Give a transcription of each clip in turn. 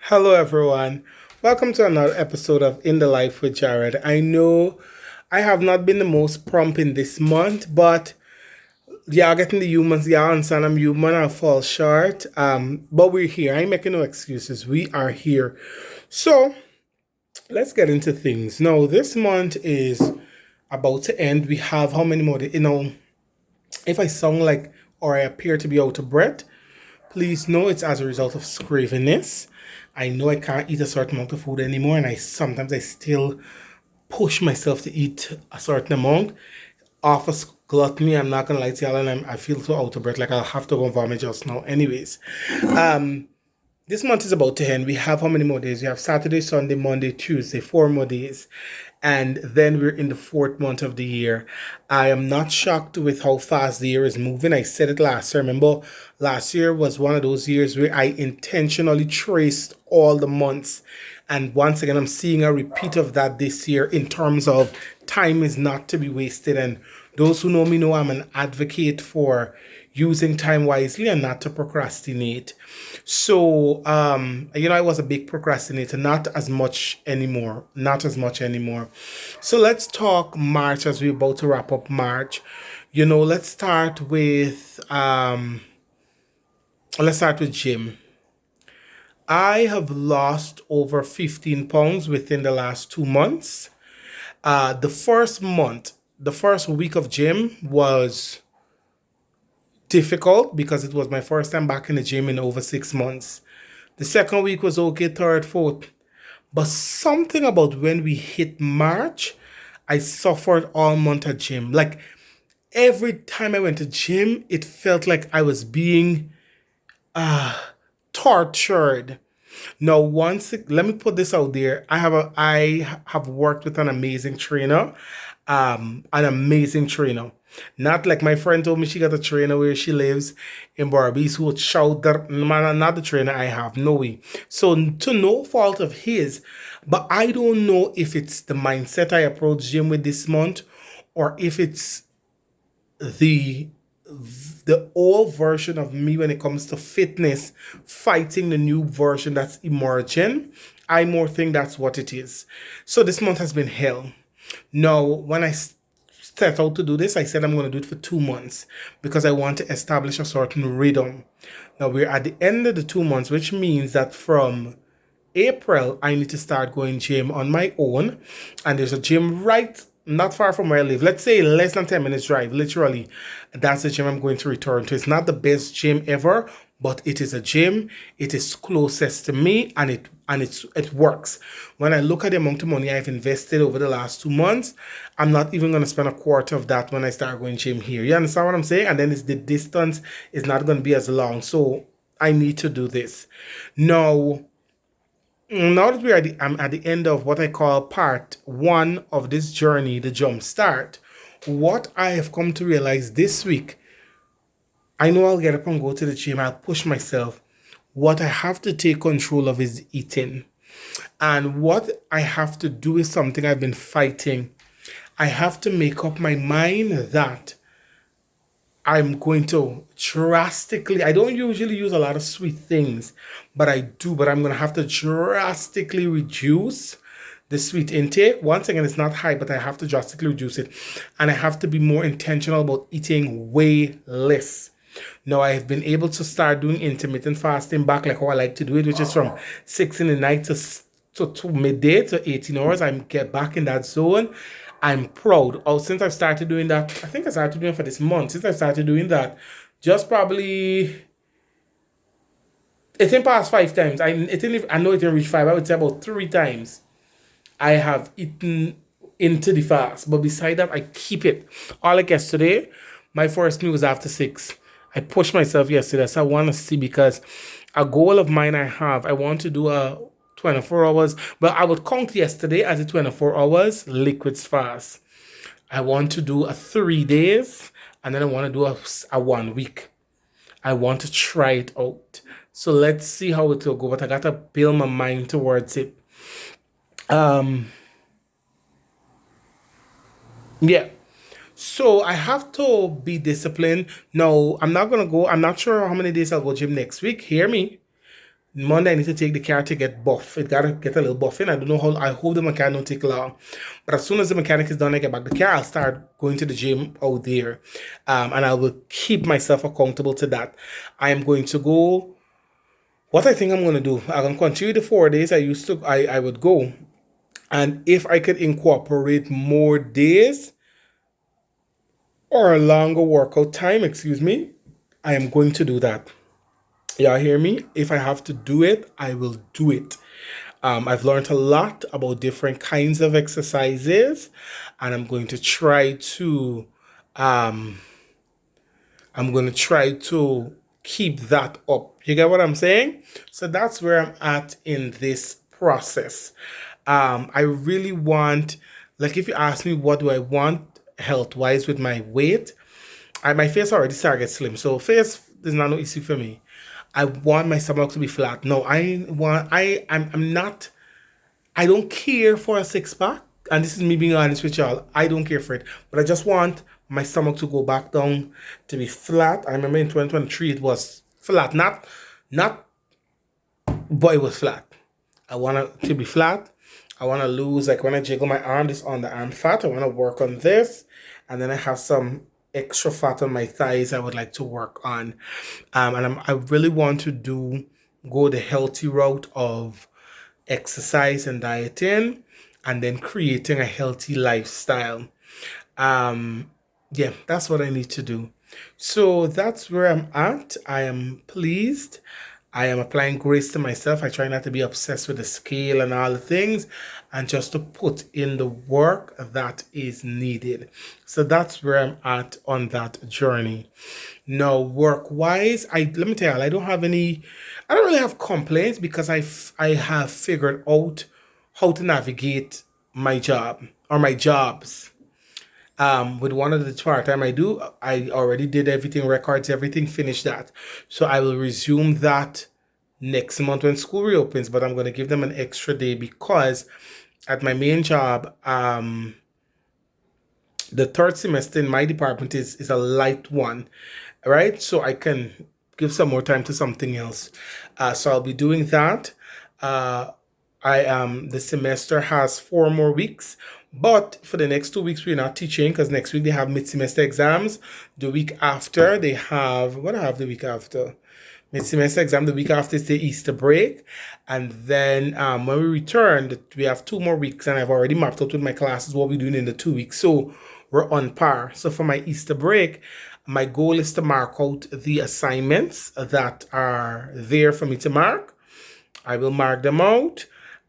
Hello, everyone. Welcome to another episode of In the Life with Jared. I know I have not been the most prompt in this month, but yeah, getting the humans, yeah, I understand I'm human, I fall short. But we're here. I ain't making no excuses. We are here. So let's get into things. Now, this month is about to end. We have how many more? If I sound like or I appear to be out of breath, please know it's as a result of cravenness. I know I can't eat a certain amount of food anymore, and I still push myself to eat a certain amount. Off of gluttony, I'm not gonna lie to y'all, and I feel so out of breath, like I'll have to go and vomit just now. Anyways, this month is about to end. We have how many more days? We have Saturday, Sunday, Monday, Tuesday, 4 more days. And then we're in the fourth month of the year. I am not shocked with how fast the year is moving. I said it last year. Remember, last year was one of those years where I intentionally traced all the months. And once again, I'm seeing a repeat of that this year in terms of time is not to be wasted. And those who know me know I'm an advocate for using time wisely and not to procrastinate. So, I was a big procrastinator, not as much anymore, not as much anymore. So let's talk March as we're about to wrap up March. Let's start with gym. I have lost over 15 pounds within the last 2 months. The first week of gym was difficult because it was my first time back in the gym in over 6 months. The second week was okay, third, fourth. But something about when we hit March, I suffered all month at gym. Like every time I went to gym, it felt like I was being tortured. Now, let me put this out there. I have worked with an amazing trainer. Not like my friend told me she got a trainer where she lives in Barbados who would shout that man, not the trainer I have. No way. So to no fault of his, but I don't know if it's the mindset I approach gym with this month or if it's the the old version of me when it comes to fitness fighting the new version that's emerging. I more think that's what it is. So this month has been hell. Now, when I set out to do this, I said I'm going to do it for 2 months because I want to establish a certain rhythm. Now, we're at the end of the 2 months, which means that from April, I need to start going gym on my own. And there's a gym right not far from where I live. Let's say less than 10 minutes drive, literally. That's the gym I'm going to return to. It's not the best gym ever, but it is a gym. It is closest to me and it works. When I look at the amount of money I've invested over the last 2 months, I'm not even gonna spend a quarter of that when I start going gym here. You understand what I'm saying? And then the distance is not gonna be as long. So I need to do this. Now that I'm at the end of what I call part one of this journey, the jump start, what I have come to realize this week, I know I'll get up and go to the gym, I'll push myself. What I have to take control of is eating. And what I have to do is something I've been fighting. I have to make up my mind that I'm going to drastically, I don't usually use a lot of sweet things, but I do, but I'm going to have to drastically reduce the sweet intake. Once again, it's not high, but I have to drastically reduce it. And I have to be more intentional about eating way less. Now, I have been able to start doing intermittent fasting back like how I like to do it, which is from 6 in the night to midday to 18 hours. I get back in that zone. I'm proud. Oh, since I've started doing that, I think I started doing it for this month. Since I started doing that, just probably it didn't pass 5 times. I know it didn't reach five. I would say about 3 times I have eaten into the fast. But beside that, I keep it. All like yesterday, my first meal was after 6. I pushed myself yesterday. So I want to see because a goal of mine I want to do a 24 hours. But I would count yesterday as a 24 hours liquids fast. I want to do a 3 days and then I want to do a 1 week. I want to try it out. So let's see how it will go. But I got to build my mind towards it. Um, yeah. So I have to be disciplined. No, I'm not gonna go. I'm not sure how many days I'll go gym next week. Hear me. Monday, I need to take the car to get buff. It gotta get a little buffing. I don't know how. I hope the mechanic don't take long. But as soon as the mechanic is done, I get back the car. I'll start going to the gym out there, and I will keep myself accountable to that. I am going to go. What I think I'm gonna do, I'm gonna continue the 4 days I used to. I would go, and if I could incorporate more days or a longer workout time, excuse me, I am going to do that. Y'all hear me? If I have to do it, I will do it. I've learned a lot about different kinds of exercises, and um, I'm going to try to keep that up. You get what I'm saying? So that's where I'm at in this process. I really want, like, if you ask me what do I want health wise with my weight, my face already started to get slim, so face is not no issue for me. I want my stomach to be flat. No, I'm not. I don't care for a six pack, and this is me being honest with y'all. I don't care for it, but I just want my stomach to go back down to be flat. I remember in 2023 it was flat, not, but it was flat. I want it to be flat. I want to lose, like when I jiggle my arm, this underarm fat. I want to work on this, and then I have some extra fat on my thighs I would like to work on, and I really want to go the healthy route of exercise and dieting, and then creating a healthy lifestyle. Yeah, that's what I need to do. So that's where I'm at. I am pleased. I am applying grace to myself. I try not to be obsessed with the scale and all the things, and just to put in the work that is needed. So that's where I'm at on that journey. Now, work-wise, let me tell you, I don't really have complaints, because I have figured out how to navigate my job or my jobs. With one of the part-time I already did everything, records, everything, finished that. So I will resume that next month when school reopens, but I'm going to give them an extra day, because at my main job, the third semester in my department is a light one, right? So I can give some more time to something else. So I'll be doing that. The semester has 4 more weeks, but for the next 2 weeks we're not teaching, because next week they have mid-semester exams. The week after they have, what I have the week after? Mid-semester exam. The week after is the Easter break, and then when we return, we have 2 more weeks, and I've already mapped out with my classes what we're doing in the 2 weeks, so we're on par. So for my Easter break, my goal is to mark out the assignments that are there for me to mark. I will mark them out,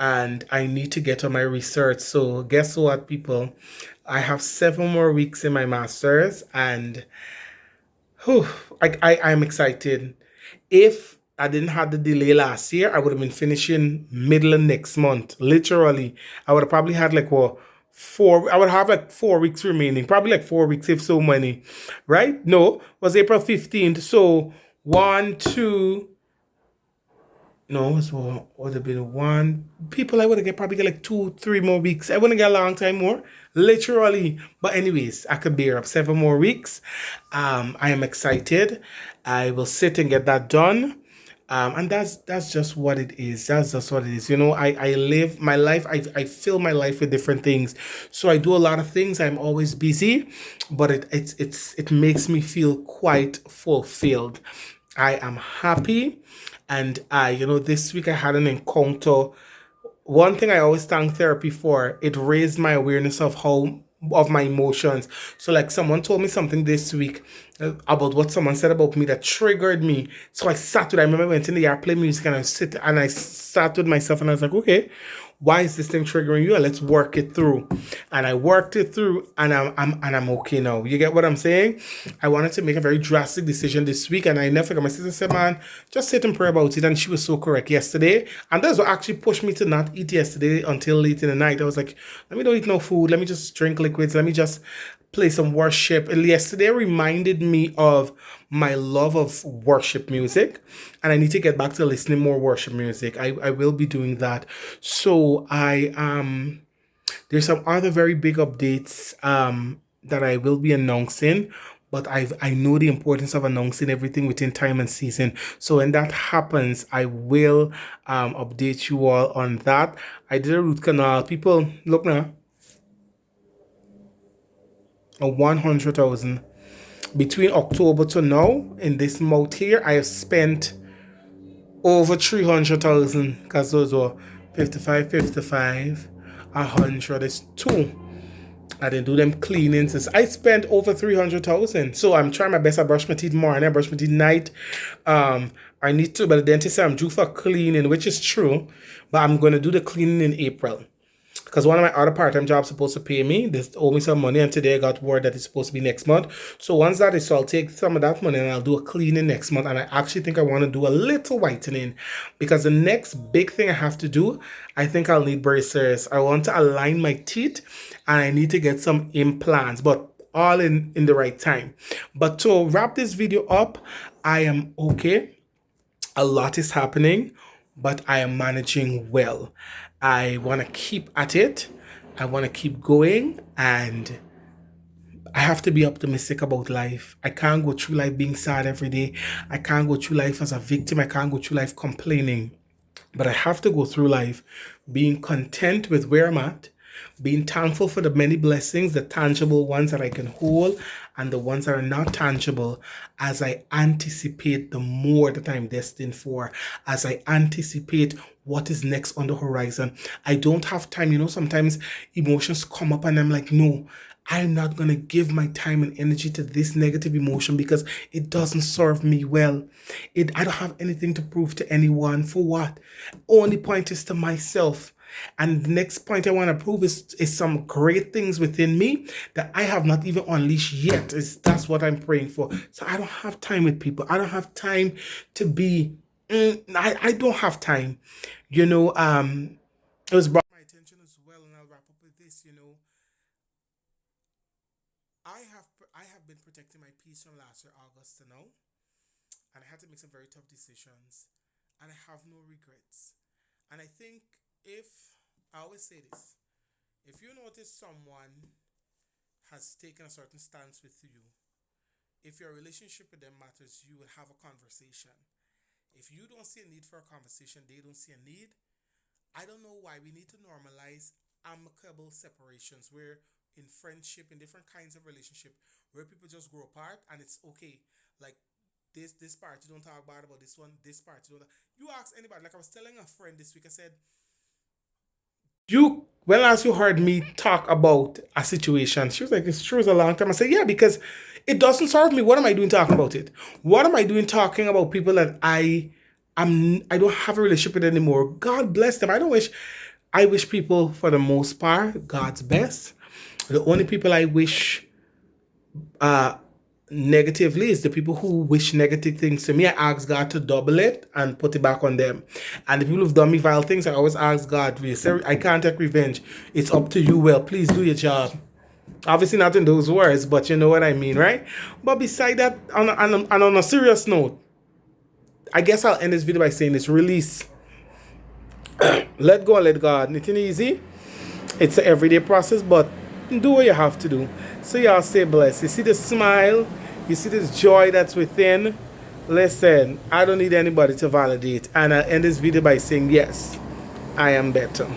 and I need to get on my research. So guess what, people? I have 7 more weeks in my master's, and I'm excited. If I didn't have the delay last year, I would have been finishing middle of next month. Literally, I would have probably had like I would have like 4 weeks remaining. Probably like 4 weeks, if so many. Right? No, it was April 15th. So 1, 2, no, so would have been one. People, I would have probably get like 2, 3 more weeks. I wouldn't get a long time more, literally. But anyways, I could bear up 7 more weeks. I am excited. I will sit and get that done. And that's just what it is. That's just what it is. You know, I live my life. I fill my life with different things. So I do a lot of things. I'm always busy, but it makes me feel quite fulfilled. I am happy. And this week I had an encounter. One thing I always thank therapy for, it raised my awareness of my emotions. So like someone told me something this week about what someone said about me that triggered me. So I remember I went in the yard, play music, and I sat with myself, and I was like, okay, why is this thing triggering you? And let's work it through. And I worked it through, and I'm okay now. You get what I'm saying? I wanted to make a very drastic decision this week, and I never forgot. My sister said, man, just sit and pray about it. And she was so correct yesterday. And that's what actually pushed me to not eat yesterday until late in the night. I was like, let me don't eat no food. Let me just drink liquids. Let me just play some worship. And yesterday reminded me of my love of worship music, and I need to get back to listening more worship music. I will be doing that. So there's some other very big updates that I will be announcing, but I know the importance of announcing everything within time and season. So when that happens, I will update you all on that. I did a root canal. People, look now, a 100,000. Between October to now, in this month here, I have spent over 300,000, because those were 55, 55, 100 is 2. I didn't do them cleanings. I spent over 300,000. So I'm trying my best. I brush my teeth morning, I brush my teeth night. I need to, but the dentist said I'm due for cleaning, which is true. But I'm going to do the cleaning in April, because one of my other part-time jobs supposed to pay me. They owe me some money, and today I got word that it's supposed to be next month. So once that is, so I'll take some of that money and I'll do a cleaning next month. And I actually think I want to do a little whitening, because the next big thing I have to do, I think I'll need braces. I want to align my teeth, and I need to get some implants, but all in the right time. But to wrap this video up, I am okay. A lot is happening, but I am managing well. I want to keep at it. I want to keep going, and I have to be optimistic about life. I can't go through life being sad every day. I can't go through life as a victim. I can't go through life complaining. But I have to go through life being content with where I'm at, being thankful for the many blessings, the tangible ones that I can hold, and the ones that are not tangible, as I anticipate the more that I'm destined for, as I anticipate what is next on the horizon. I don't have time. You know, sometimes emotions come up and I'm like, no, I'm not going to give my time and energy to this negative emotion, because it doesn't serve me well. I don't have anything to prove to anyone. For what? Only point is to myself. And the next point I want to prove is some great things within me that I have not even unleashed yet. That's what I'm praying for. So I don't have time with people. I don't have time to be, I don't have time. You know, it was brought my attention as well, and I'll wrap up with this. You know, I have been protecting my peace from last year, August to now, and I had to make some very tough decisions, and I have no regrets. And I think, I always say this, if you notice someone has taken a certain stance with you, if your relationship with them matters, you will have a conversation. If you don't see a need for a conversation, they don't see a need. I don't know why we need to normalize amicable separations, where in friendship, in different kinds of relationship, where people just grow apart and it's okay. Like, this part you don't talk bad about, this one, this part you don't. You ask anybody. Like I was telling a friend this week, I said, when last you heard me talk about a situation? She was like, it's true, it's a long time. I said, yeah, because it doesn't serve me. What am I doing talking about it? What am I doing talking about people that I don't have a relationship with anymore? God bless them. I wish people, for the most part, God's best. The only people I wish negatively is the people who wish negative things to me. I ask God to double it and put it back on them. And the people who've done me vile things, I always ask God, I can't take revenge. It's up to you. Well, please do your job. Obviously not in those words, but you know what I mean, right? But beside that, on a serious note, I guess I'll end this video by saying this: release. Let go and let God. It's not easy. It's an everyday process, but do what you have to do. So y'all stay blessed. You see the smile, you see this joy that's within. Listen, I don't need anybody to validate. And I'll end this video by saying, yes, I am better.